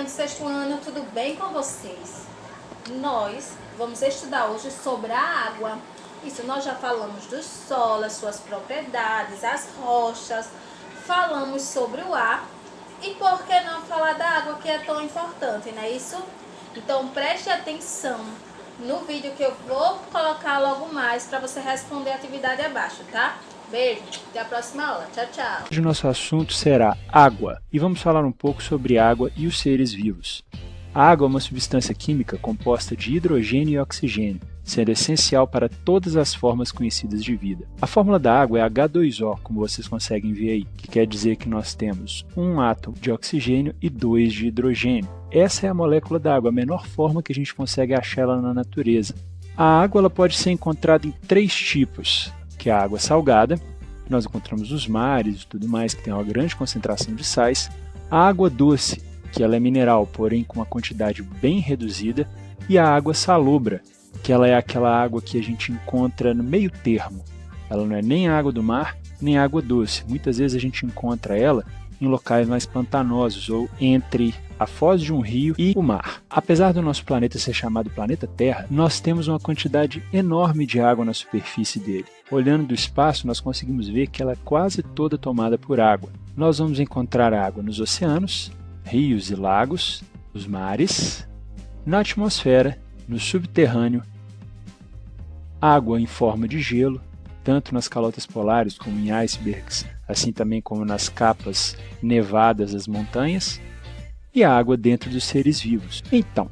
do sexto ano, tudo bem com vocês? Nós vamos estudar hoje sobre a água. Isso, nós já falamos do solo, as suas propriedades, as rochas, falamos sobre o ar. E por que não falar da água, que é tão importante, não é isso? Então preste atenção no vídeo que eu vou colocar logo mais para você responder a atividade abaixo, tá? Beijo, até a próxima aula. Tchau, tchau. Hoje o nosso assunto será água e vamos falar um pouco sobre água e os seres vivos. A água é uma substância química composta de hidrogênio e oxigênio, sendo essencial para todas as formas conhecidas de vida. A fórmula da água é H2O, como vocês conseguem ver aí, que quer dizer que nós temos um átomo de oxigênio e 2 de hidrogênio. Essa é a molécula da água, a menor forma que a gente consegue achar ela na natureza. A água ela pode ser encontrada em 3 tipos, que é a água salgada, que nós encontramos nos mares e tudo mais, que tem uma grande concentração de sais, a água doce, que ela é mineral, porém com uma quantidade bem reduzida, e a água salobra, que ela é aquela água que a gente encontra no meio termo. Ela não é nem água do mar, nem água doce. Muitas vezes a gente encontra ela em locais mais pantanosos ou entre a foz de um rio e o mar. Apesar do nosso planeta ser chamado planeta Terra, nós temos uma quantidade enorme de água na superfície dele. Olhando do espaço, nós conseguimos ver que ela é quase toda tomada por água. Nós vamos encontrar água nos oceanos, rios e lagos, nos mares, na atmosfera, no subterrâneo, água em forma de gelo, tanto nas calotas polares como em icebergs, assim também como nas capas nevadas das montanhas, e a água dentro dos seres vivos. Então,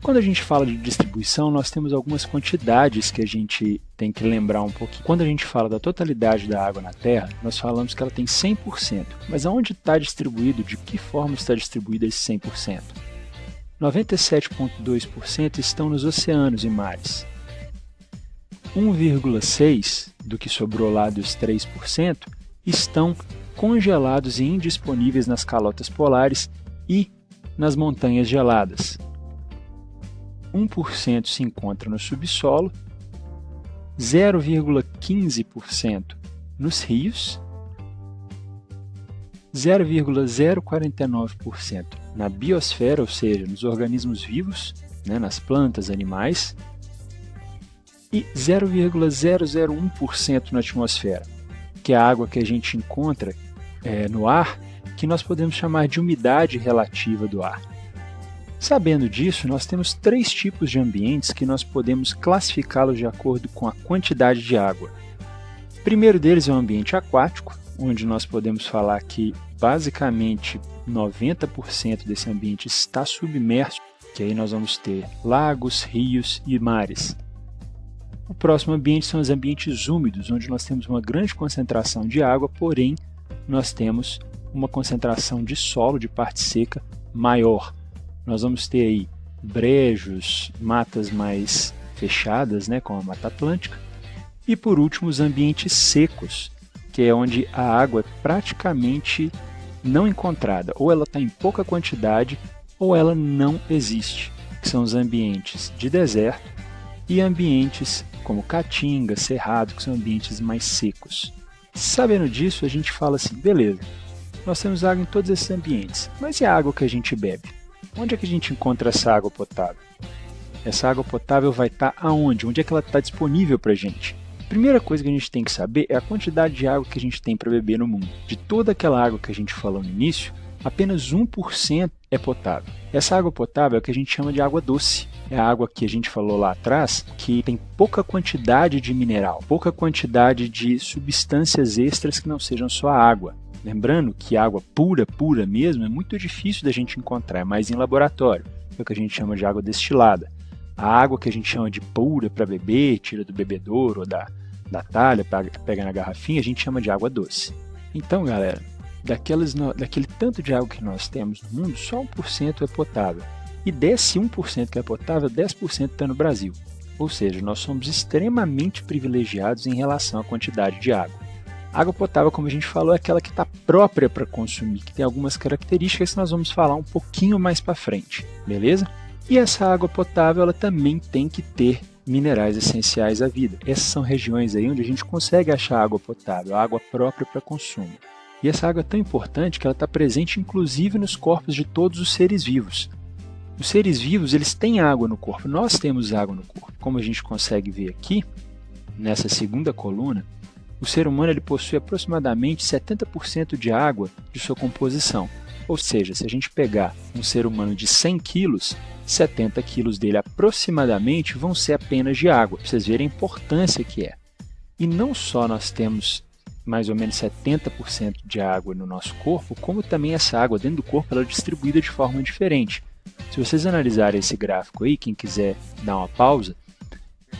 quando a gente fala de distribuição, nós temos algumas quantidades que a gente tem que lembrar um pouquinho. Quando a gente fala da totalidade da água na Terra, nós falamos que ela tem 100%. Mas aonde está distribuído, de que forma está distribuído esse 100%? 97,2% estão nos oceanos e mares. 1,6% do que sobrou lá dos 3% estão congelados e indisponíveis nas calotas polares e nas montanhas geladas. 1% se encontra no subsolo, 0,15% nos rios, 0,049% na biosfera, ou seja, nos organismos vivos, nas plantas, animais, e 0,001% na atmosfera, que é a água que a gente encontra no ar, que nós podemos chamar de umidade relativa do ar. Sabendo disso, nós temos 3 tipos de ambientes que nós podemos classificá-los de acordo com a quantidade de água. O primeiro deles é o ambiente aquático, onde nós podemos falar que basicamente 90% desse ambiente está submerso, que aí nós vamos ter lagos, rios e mares. O próximo ambiente são os ambientes úmidos, onde nós temos uma grande concentração de água, porém nós temos uma concentração de solo, de parte seca, maior. Nós vamos ter aí brejos, matas mais fechadas, como a Mata Atlântica. E por último, os ambientes secos, que é onde a água é praticamente não encontrada. Ou ela está em pouca quantidade, ou ela não existe. Que são os ambientes de deserto e ambientes como caatinga, cerrado, que são ambientes mais secos. Sabendo disso, a gente fala assim, beleza, nós temos água em todos esses ambientes, mas e a água que a gente bebe? Onde é que a gente encontra essa água potável? Essa água potável vai estar aonde? Onde é que ela está disponível para a gente? A primeira coisa que a gente tem que saber é a quantidade de água que a gente tem para beber no mundo. De toda aquela água que a gente falou no início, apenas 1% é potável. Essa água potável é o que a gente chama de água doce. É a água que a gente falou lá atrás, que tem pouca quantidade de mineral, pouca quantidade de substâncias extras que não sejam só água. Lembrando que água pura mesmo, é muito difícil da gente encontrar, é mais em laboratório, é o que a gente chama de água destilada. A água que a gente chama de pura para beber, tira do bebedouro ou da talha, pega na garrafinha, a gente chama de água doce. Então, galera, daquele tanto de água que nós temos no mundo, só 1% é potável. E desse 1% que é potável, 10% está no Brasil. Ou seja, nós somos extremamente privilegiados em relação à quantidade de água. A água potável, como a gente falou, é aquela que está própria para consumir, que tem algumas características que nós vamos falar um pouquinho mais para frente, beleza? E essa água potável ela também tem que ter minerais essenciais à vida. Essas são regiões aí onde a gente consegue achar água potável, água própria para consumo. E essa água é tão importante que ela está presente inclusive nos corpos de todos os seres vivos. Os seres vivos, eles têm água no corpo, nós temos água no corpo. Como a gente consegue ver aqui, nessa segunda coluna, o ser humano ele possui aproximadamente 70% de água de sua composição. Ou seja, se a gente pegar um ser humano de 100 quilos, 70 quilos dele aproximadamente vão ser apenas de água, para vocês verem a importância que é. E não só nós temos mais ou menos 70% de água no nosso corpo, como também essa água dentro do corpo ela é distribuída de forma diferente. Se vocês analisarem esse gráfico aí, quem quiser dar uma pausa,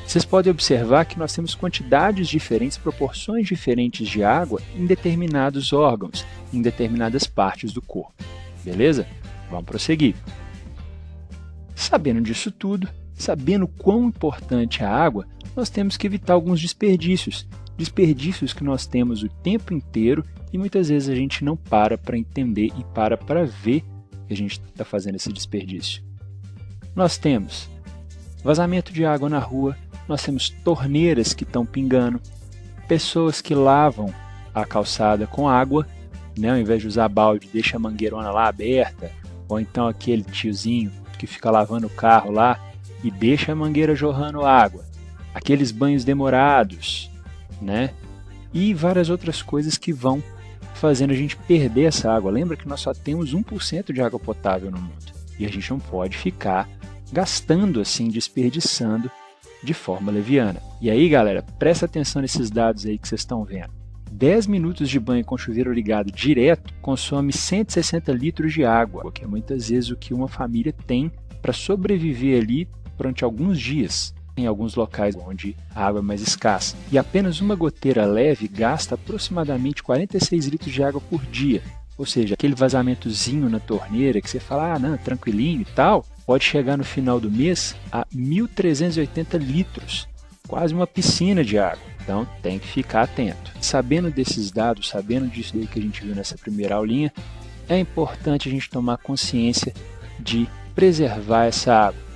vocês podem observar que nós temos quantidades diferentes, proporções diferentes de água em determinados órgãos, em determinadas partes do corpo. Beleza? Vamos prosseguir. Sabendo disso tudo, sabendo quão importante é a água, nós temos que evitar alguns desperdícios. Desperdícios que nós temos o tempo inteiro e muitas vezes a gente não para entender e para ver que a gente está fazendo esse desperdício. Nós temos vazamento de água na rua, nós temos torneiras que estão pingando, pessoas que lavam a calçada com água, né, ao invés de usar balde, deixa a mangueirona lá aberta, ou então aquele tiozinho que fica lavando o carro lá e deixa a mangueira jorrando água, aqueles banhos demorados, né, e várias outras coisas que vão fazendo a gente perder essa água. Lembra que nós só temos 1% de água potável no mundo e a gente não pode ficar gastando assim, desperdiçando de forma leviana. E aí, galera, presta atenção nesses dados aí que vocês estão vendo. 10 minutos de banho com chuveiro ligado direto consome 160 litros de água, que é muitas vezes o que uma família tem para sobreviver ali durante alguns dias, em alguns locais onde a água é mais escassa. E apenas uma goteira leve gasta aproximadamente 46 litros de água por dia. Ou seja, aquele vazamentozinho na torneira que você fala, ah, não, tranquilinho e tal, pode chegar no final do mês a 1.380 litros, quase uma piscina de água. Então tem que ficar atento. Sabendo desses dados, sabendo disso daí que a gente viu nessa primeira aulinha, é importante a gente tomar consciência de preservar essa água.